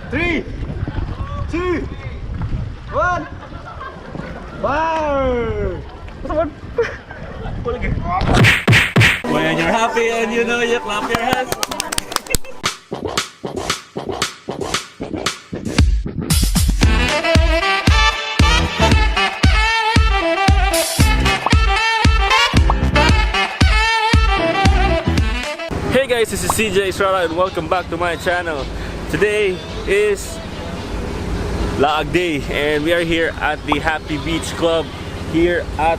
3, 2, 1. Fire! When you're happy and you know you clap your hands. Hey guys, this is CJ Israel and welcome back to my channel. Today is Laag Day and we are here at the Happy Beach Club here at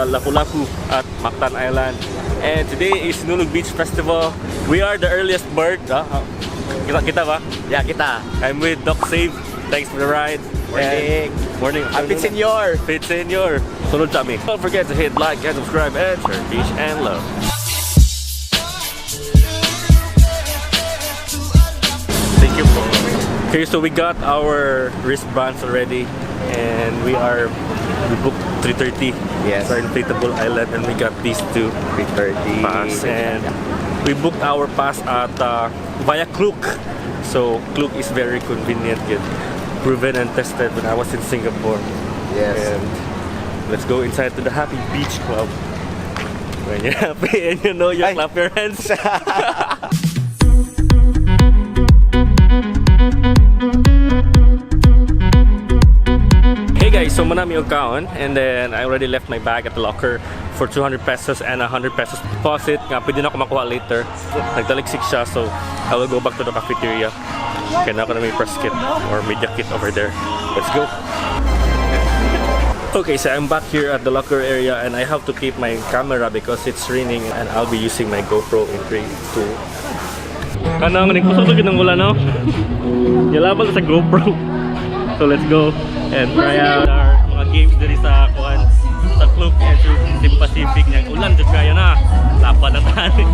Lapu-Lapu at Mactan Island. And today is Sinulog Beach Festival. We are the earliest bird. Kita ba? Yeah, kita. I'm with Doc Save. Thanks for the ride. Morning. Fit Senior. Fit Senior. Sunod sa amin. Don't forget to hit like and subscribe and share peace and love. Thank you. Okay, so we got our wristbands already, and we booked 3:30. Yes. For inflatable island, and we got these two 3:30 pass, and we booked our pass at via Klook. So Klook is very convenient, yet proven and tested when I was in Singapore. Yes. And let's go inside to the Happy Beach Club. When you're happy and you know you clap your hands. So manami yung kaon, and then I already left my bag at the locker for 200 pesos and 100 pesos deposit. Nga pwede na ako makuha later. Nagtaliksik siya, so I will go back to the cafeteria. Kaya na ako na may press kit or media kit over there. Let's go! Okay, so I'm back here at the locker area and I have to keep my camera because it's raining and I'll be using my GoPro in 3, 2. Kanang nagpusok ng wala, no? Yalabal sa GoPro. So let's go and try out our mga games diri sa kuan sa Klook and Cebu Pacific yang ulan jud kayo na laban na tani.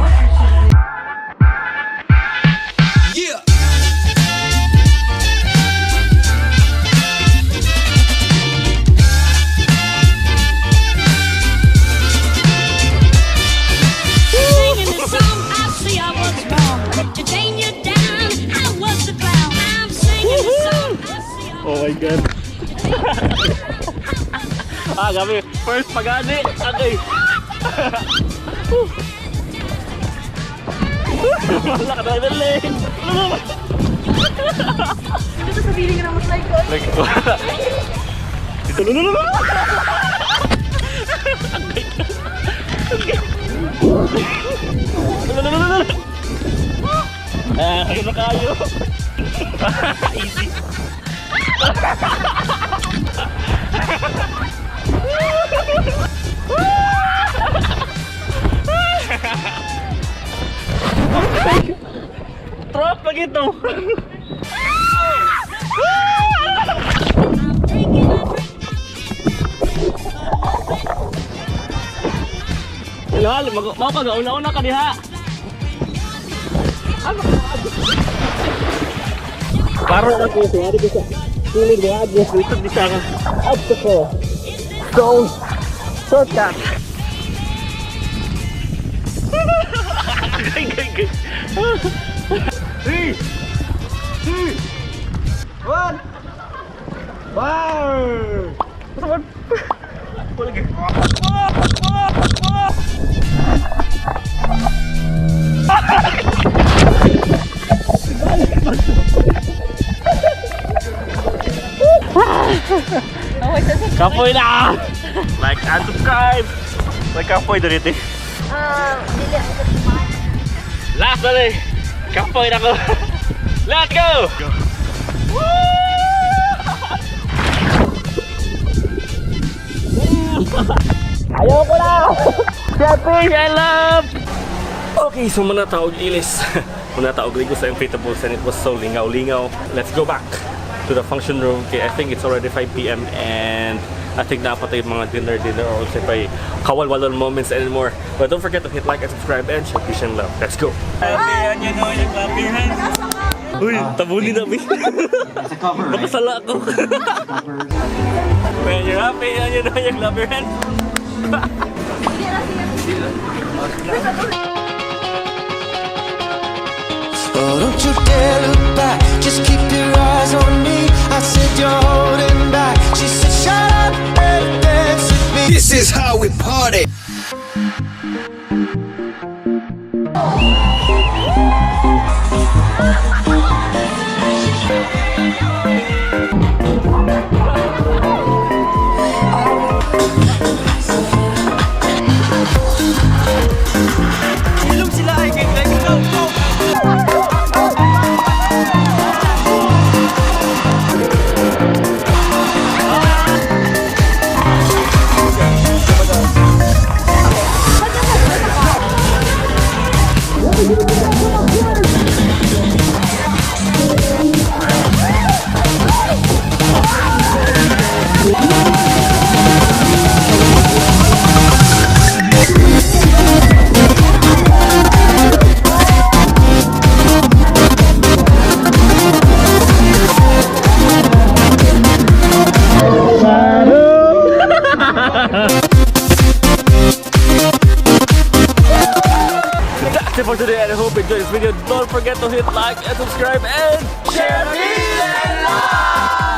Yeah. Singing this song, I see I was wrong. To tame you down, I was the clown. I'm singing this song, I see I was. Oh my god. Gabi. First pagani. Okay. Wala ka tayo dali. Ito sa feeling na mas like ko. Ito lululu. Ayun na kayo. Easy. Trop lagi ito. Hello, mau ka gauna-una ka diha. Klaro ako so ari ko sa tulid mo agos dito di sa obstacle. Go shortcut. Good. 3, 2, 1. Fire! Wala lagi. Kapoy na! Like and subscribe! Like kapoy na rito. Last na rin! Kapoy na ko! Let's go! Ayaw ko na! Happy I love! Okay, so manataog ilis. Manataog ligo sa inflatables and it was so lingaw-lingaw. Let's go back to the function room. Okay, I think it's already 5 PM and I think dapat yung mga dinner or also pa kawal-walal moments anymore. But don't forget to hit like and subscribe and share peace and love. Let's go! Happy and you know you clap your hands. Uy, tabunin na mi. Baka sala ako. When you're happy and you know you clap your hands. Oh, don't you dare look back, just keep your eyes it for today, and I hope you enjoyed this video. Don't forget to hit like and subscribe and share. Peace and love!